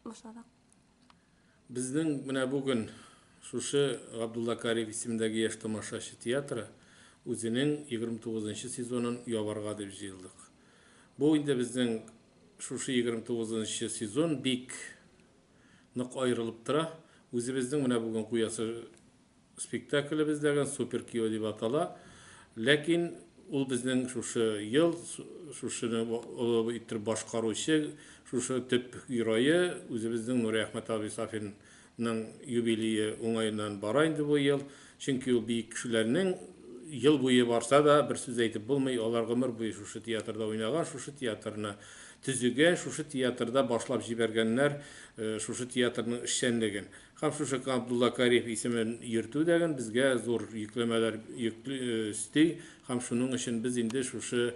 башладык. Безнең менә бүген шушы Габдулла Кариев исемендәге яшь тамашачы театры үзенең 29нчы сезонын ябарга дип җыелдык. Бу инде безнең шушы 29нчы сезон бик нык аерылып тора. Үзебезнең менә бүген куясы спектаклебез дигән Супер Кио дип атала. Ләкин ул безнең шушы ел шушыны итеп башкаручы, шушы төп герое үзебезнең Нури Әхмәт абый Сафинның юбилее уңаеннан бара инде бу ел. Чөнки ул бик кешеләрнең ел буе барса да бер сүз әйтеп булмый, алар гомер буе шушы театрда уйнаган, шушы театрны төзүгә, шушы театрда башлап җибәргәннәр, шушы театрның эшчәнлеген. Һәм шушы Габдулла Кариев исемен йөртү дигән безгә зур йөкләмәләр өсти. Һәм шуның өчен без инде шушы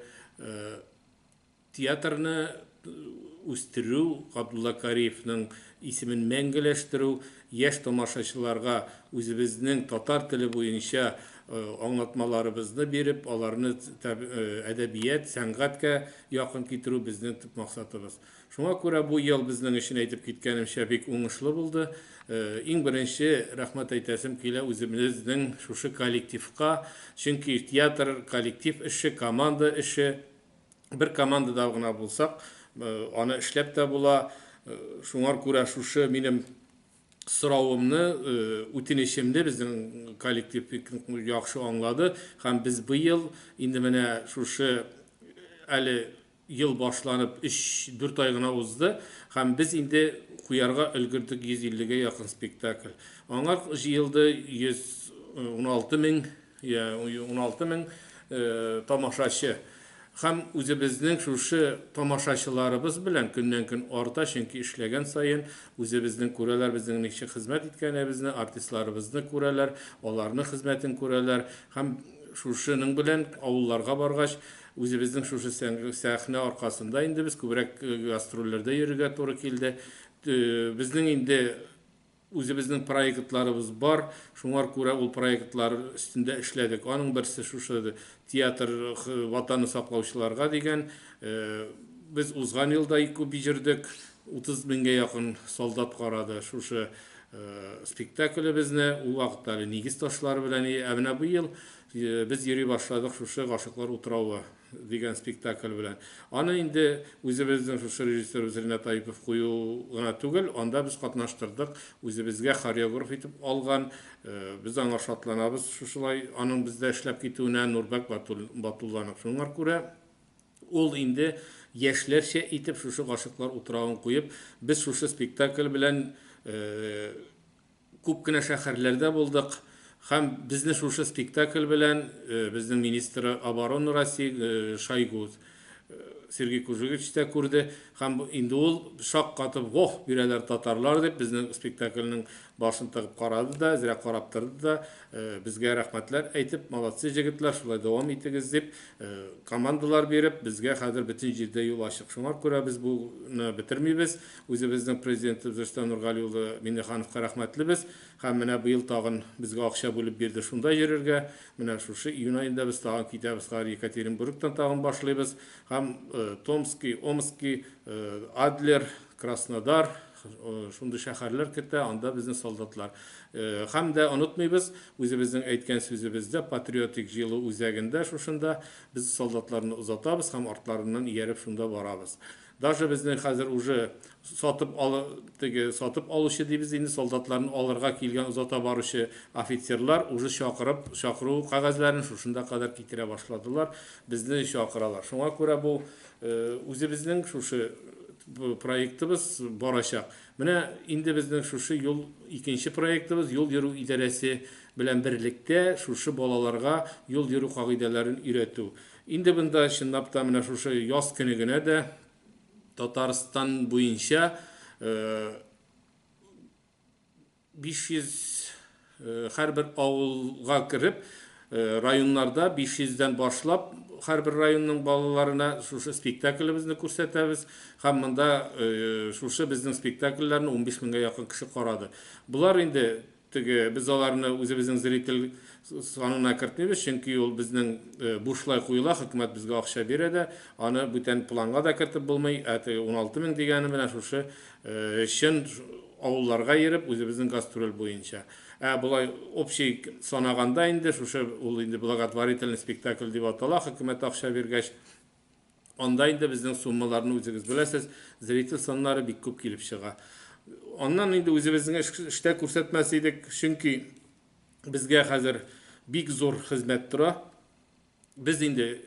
театрны үстерү, Габдулла Кариевның исемен мәңгеләштерү, яшь тамашачыларга үзебезнең татар теле буенча аңлатмаларыбызны биреп, аларны әдәбият, сәнгатькә якын китерү безнең төп максатыбыз. Шуңа күрә бу ел безнең өчен әйтеп киткәнемчә бик уңышлы булды. Иң беренче рәхмәт әйтәсем килә үзебезнең шушы коллективка, чөнки театр коллектив эше, команда эше. Бер командада гына булсак, аны эшләп тә була. Шуңар күрә шушы минем соравымны, үтенечемне безнең коллектив яхшы аңлады. Һәм без быел инде менә шушы әле ел башланып 3-4 ай гына узды. Һәм без инде куярга өлгердек 150гә якын спектакль. Аңар җыелды 16 мең тамашачы. Һәм үзебезнең шушы тамашачыларыбыз белән көннән-көн арта, чөнки эшләгән саен үзебезнең күрәләр, безнең ничек хезмәт иткәнебезне, артистларыбызны күрәләр, аларның хезмәтен күрәләр. Һәм шушының белән авылларга баргач, үзебезнең шушы сәхнә аркасында инде без күбрәк гастрольләрдә йөрергә туры килде. Безнең инде үзебезнең проектларыбыз бар. Шуңар күрә ул проектлар өстендә эшләдек. Аның берсе шушы театр ватанны саклаучыларга дигән. Без узган елда күп җирдек, 30 меңгә якын солдат карады шушы спектаклебезне. Ул вакытта нигез ташлары белән менә бу ел без йөри башладык шушы Гашыклар утравы дигән спектакль белән. Аны инде үзебезнең шушы режиссер Ринат Айпов кую гына түгел, анда без катнаштырдык, үзебезгә хореограф итеп алган. Без аңа шатланабыз. Шушылай аның бездә эшләп китүенә Нурбәк Батулланов. Шуңар күрә ул инде яшьләрчә итеп шушы Гашыклар утравын куеп, без шушы спектакль белән күп кенә шәһәрләрдә булдык. Һәм безне шушы спектакль белән безнең министры обороны России Шойгу Сергей Кужевич тә күрде. Һәм инде ул шаккатып, "Вох, бирәләр татарлар" дип безнең спектакльнең башын тыгып карады да, зирә карап торды да, безгә рәхмәтләр әйтеп, "Молодцы җегетләр, шулай дәвам итегез" дип командалар биреп, безгә хәзер бөтен җирдә юл ачык. Шуңар күрә без буны бетермибез. Үзебезнең президентыбыз Рөстәм Нургали улы Миннехановка рәхмәтлебез. Һәм менә быел тагын безгә акча бүлеп бирде шунда йөрергә. Менә шушы июнь аенда без тагын китәбез, Екатеринбургтан тагын башлыйбыз. Һәм Томский, Омский, Адлер, Краснодар, шундый шәһәрләр көтә, анда безнең солдатлар. Һәм дә онытмыйбыз, үзебезнең әйткән сүзебездә патриотик җыелу үзәгендә шушында без солдатларны озатабыз һәм артларыннан ияреп шунда барабыз. Даже безнең хәзер уже сатып алучы дибез инде солдатларны алырга килгән озата баручы офицерлар уже чакыру кагазларын шушында кадәр китерә башладылар. Безне чакыралар. Шуңа күрә бу үзебезнең шушы проектыбыз барачак. Менә инде безнең шушы ел икенче проектыбыз юл йөрү идарәсе белән берлектә шушы балаларга юл йөрү кагыйдәләрен өйрәтү. Инде бында чынлап та менә шушы яз көне генә дә Татарстан буенча 500 һәрбер авылга кирип, районнарда 500-дән башлап һәрбер районның балаларына шушы спектаклебезне күрсәтәбез. Һәм монда шушы безнең спектакльләрне 15 меңгә якын кеше карады. Булар инде biz аларны үзебезнең зритель санына кертмибез, чөнки ул безнең бушлай куела, хөкүмәт безгә акча бирә дә, аны бүтән планга да кертеп булмый. 16 мең дигәне белән шушы чын авылларга йөреп, үзебезнең гастроль буенча. Булай общий санаганда инде шушы ул инде благотворительный спектакль дип атала, хөкүмәт акча биргәч, анда инде безнең суммаларны үзегез беләсез, зритель саннары бик күп килеп чыга. Аннан инде үзебезнең эштә күрсәтмәс идек, чөнки безгә хәзер бик зур хезмәт тора. Без инде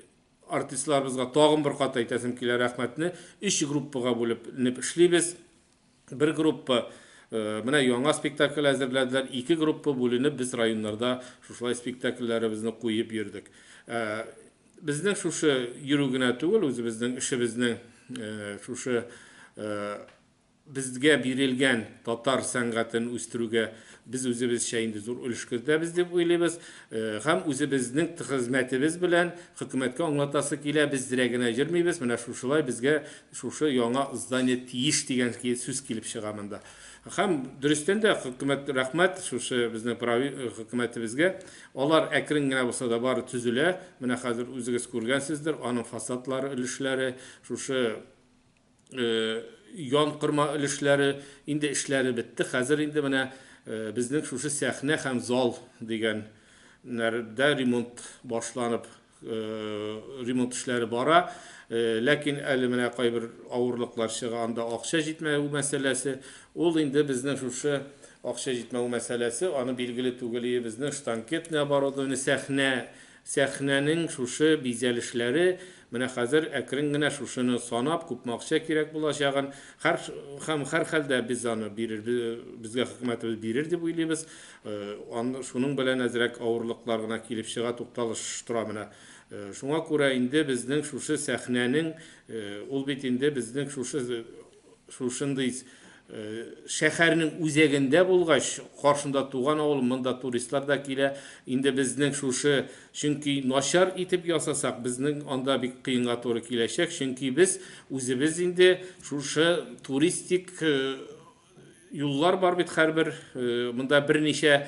артистларыбызга тагын бер кат әйтәсем килә рәхмәтне 3 группага бүлеп эшлибез. Бер группа менә яңа спектакль әзерләделәр, 2 группа бүленеп без районнарда шушылай спектакльләребезне куеп йөрдек. Безнең шушы йөрү генә түгел, үзебезнең эшебезнең шушы безгә бирелгән татар сәнгатен үстерүгә biz үзебезчә инде зур өлеш кертәбез дип уйлыйбыз. Һәм үзебезнең хезмәтебез белән хөкүмәткә аңлатасы килә, без дирәгенә җырмыйбыз. Менә шушылай безгә шушы яңа здание тиеш дигән сүз килеп чыга монда. Һәм дөрестән дә хөкүмәт рәхмәт шушы безнең хөкүмәтебезгә. Алар әкрен генә булса да бары төзелә. Менә хәзер үзегез күргәнсездер, аның фасадлары, өлешләре, шушы ян кырма өлешләре, инде эшләре бетте. Хәзер инде менә безнең шушы сәхнә һәм зал дигән нәрдә ремонт башланып, ремонт эшләре бара. Ләкин әле менә кайбер авырлыклар чыга, анда акча җитмәү мәсьәләсе. Ул инде безнең шушы акча җитмәү мәсьәләсе, аны билгеле түгел, безнең штанкетный оборудование, сәхнәнең шушы бизәлешләре менә хәзер әкрен генә шушыны санап, күп акча кирәк булачагын, һәм һәр хәлдә без аны бирер, безгә хөкүмәтебез бирер дип уйлыйбыз. Шуның белән әзрәк авырлыклар гына килеп чыга, тукталыш тора менә. Шуңа күрә инде безнең шушы сәхнәнең, ул бит инде безнең шушындый шәһәрнең үзәгендә булгач, каршында туган авыл, монда туристлар да килә. Инде безнең шушы, чөнки начар итеп ясасак, безнең анда бик кыенга туры киләчәк, чөнки без үзебез инде шушы туристик юллар бар бит һәрбер, монда берничә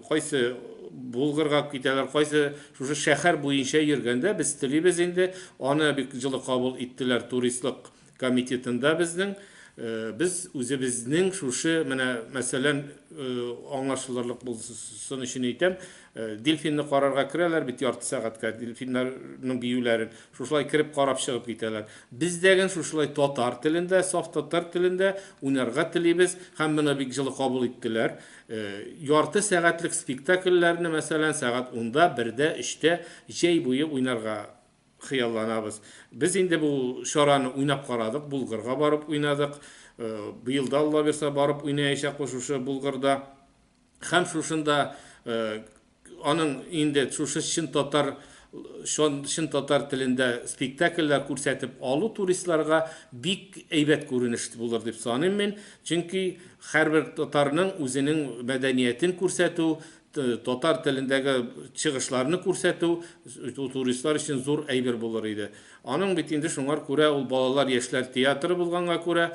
кайсы Булгырга китәләр, кайсы шушы шәһәр буенча йөргәндә без телибез инде, аны бик җылы кабул иттеләр туристлык комитетында безнең. Biz үзебезнең шушы менә мәсәлән аңлашылырлык булсын өчен әйтәм, дельфинны карарга керәләр бит ярты сәгатькә, дельфиннарның биюләрен шушылай кирип карап чыгып китәләр. Без дәгән шушылай татар телендә, саф татар телендә уйнарга телибез, һәм моны бик җылы кабул иттеләр. Ярты сәгатьлек спектакльләрне мәсәлән сәгать 10-да, 1-дә, 3-тә җәй буе уйнарга хыялланабыз. Без инде бу шараны уйнап карадык, Булгырга барып уйнадык. Быел да Алла берсә барып уйнаячакбыз шушы Булгырда. Һәм шушында аның инде шушы чын татар телендә спектакльләр күрсәтеп алу туристларга бик әйбәт күренеш булыр дип саныйм мин. Чөнки һәрбер татарның үзенең мәдәниятен күрсәтү, татар телендәге чыгышларны күрсәтү туристлар өчен зур әйбер булыр иде. Аның бит инде шуңар күрә ул балалар яшьләр театры булганга күрә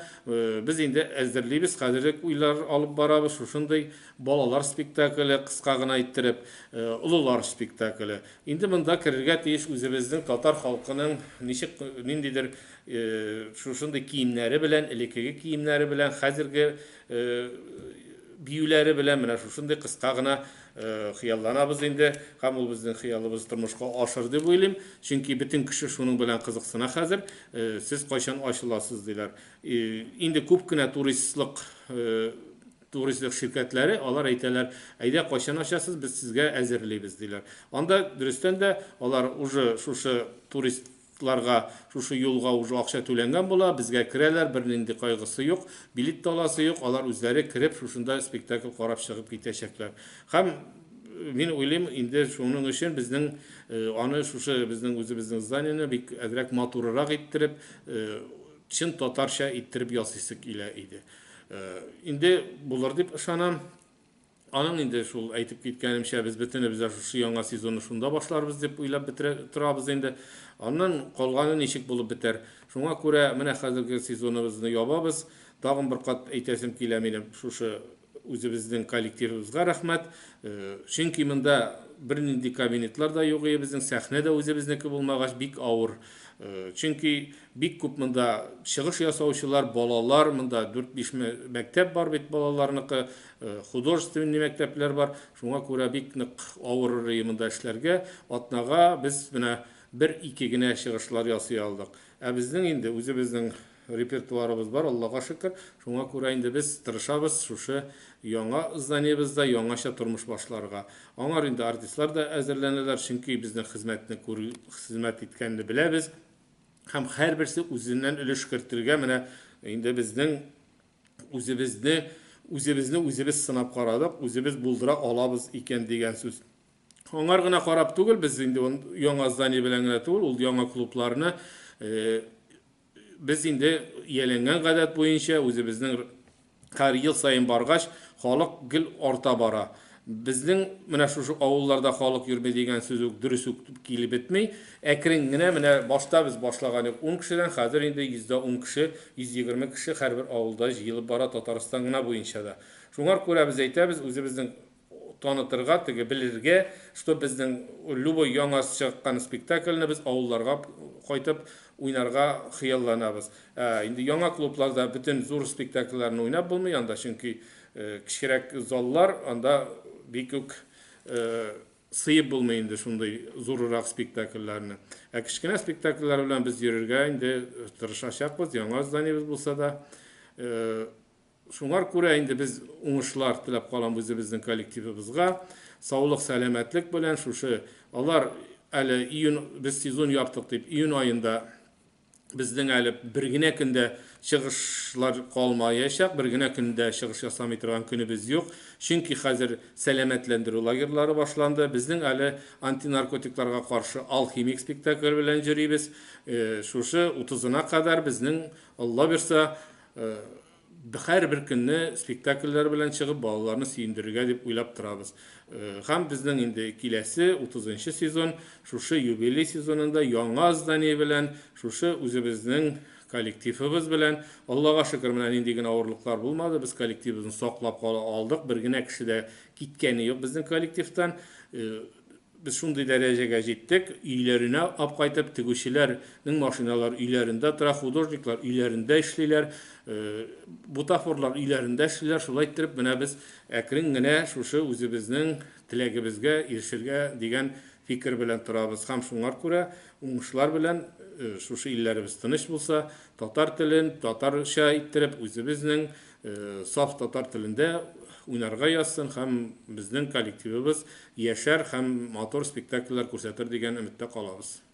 без инде әзерлибез, хәзерге уйлар алып барабыз, шушындый балалар спектакле кыска гына иттереп, улылар спектакле. Инде монда керергә тиеш үзебезнең татар халкының ничек ниндидер шушындый киемнәре белән, элеккеге киемнәре белән, хәзерге биюләре белән менә шушындый кыска гына хыялланабыз инде, һәм ул безнең хыялыбыз тормышка ашыр дип уйлыйм, чөнки бөтен кеше шуның белән кызыксына хәзер. Сез кайчан ачыласыз диләр. Инде күп кенә туристлык ширкәтләре алар әйтәләр, әйдә кайчан ачасыз, без сезгә әзерлибез диләр. Анда дөрестән дә алар уже шушы туристларга шушы юлга уже акча түләнгән була, безгә керәләр, бернинди кайгысы юк, билет таласы юк, алар үзләре кереп шушында спектакль карап чыгып китәчәкләр. Һәм мин уйлыйм, инде шуның өчен безнең аны шушы безнең үзебезнең зданиене бик әзрәк матуррак иттереп, чын татарча иттереп ясыйсы килә иде. Инде булыр дип ышанам. Аның инде шул әйтеп киткәнемчә без бөтенебез шушы яңа сезонны шунда башларбыз дип уйлап торабыз инде. Аннан калганы ничек булып бетәр. Шуңа күрә менә хәзерге сезоныбызны ябабыз. Тагын бер кат әйтәсем килә минем шушы үзебезнең коллективыбызга рәхмәт. Чөнки монда бернинди кабинетлар да юк, безнең сәхнә дә үзебезнеке булмагач бик авыр. Чөнки бик күп монда чыгыш ясаучылар, балалар, монда 4-5 мәктәп бар бит, балаларныкы, художественный мәктәпләр бар. Шуңа күрә бик нык авыр монда эшләргә. Атнага без менә 1-2 генә чыгышлар ясый алдык. Безнең инде үзебезнең репертуарыбыз бар, Аллага шөкер. Шуңа күрә инде без тырышабыз шушы яңа зданиебызда яңаша тормыш башларга. Аңар инде артистлар да әзерләнәләр, чөнки безнең хезмәт иткәнне беләбез. Һәм һәрберсе үзеннән өлеш кертергә менә инде безнең үзебез сынап карадык, үзебез булдыра алабыз икән дигән сүз. Аңар гына карап түгел, без инде яңа здание белән генә түгел, ул яңа клубларны без инде ияләнгән гадәт буенча үзебезнең һәр ел сайын баргач, халык гел арта бара. Безнең менә шушы авылларда халык йөрми дигән сүз үк дөрес үк килеп бетми. Әкрен генә менә башта без башлаган 10 кешедән хәзер инде 110 кеше, 120 кеше һәрбер авылда җыелып бара Татарстан гына буенча да. Шуңар күрә без әйтәбез, үзебезнең танытырга, теге белергә, что безнең любой яңа чыккан спектакльне без авылларга кайтып уйнарга хыялланабыз. Инде яңа клубларда бүтән зур спектакльләрне уйнап булмый анда, чөнки кичерәк заллар, анда бик үк сыйып булмый инде шундый зуррак спектакльләрне. Кичкенә спектакльләр белән без йөрергә инде тырышачакбыз, яңа зданиебез булса да. Шуңар күрә инде без уңышлар теләп калабыз безнең коллективыбызга. Саулык, сәламәтлек белән шушы алар әле без сезон яптык дип, июнь айында безнең әле бер генә көндә чыгышлар калмаячак, бер генә көндә чыгыш ясамый торган көнебез юк. Чөнки хәзер сәламәтләндерү лагерьлары башланды. Безнең әле антинаркотикларга каршы алхимик спектакль белән җөрибез. Шушы 30-на кадәр безнең Алла бирсә һәрбер көнне спектакльләр белән чыгып балаларны сөендерергә дип уйлап торабыз. Һәм безнең инде киләсе 30-нчы сезон, шушы юбилей сезонында яңа здание белән, шушы үзебезнең коллективыбыз белән, Аллага шөкер, менә нинди генә авырлыклар булмады, без коллективыбызны саклап кала алдык, бер генә кеше дә киткәне юк безнең коллективтан. Biz шундый дәрәҗәгә җиттек, өйләренә алып кайтып, тегүчеләрнең машиналар өйләрендә тора, художниклар өйләрендә эшлиләр, бутафорлар өйләрендә эшлиләр. Шулай итеп, менә без әкрен генә шушы үзебезнең теләгебезгә ирешергә дигән фикер белән торабыз. Һәм шуңар күрә уңышлар белән шушы илләребез тыныч булса, татар телен татарча иттереп, үзебезнең саф татар телендә уйнарга язсын һәм безнең коллективыбыз яшәр һәм мотор спектакльләр күрсәтер дигән өметтә калабыз.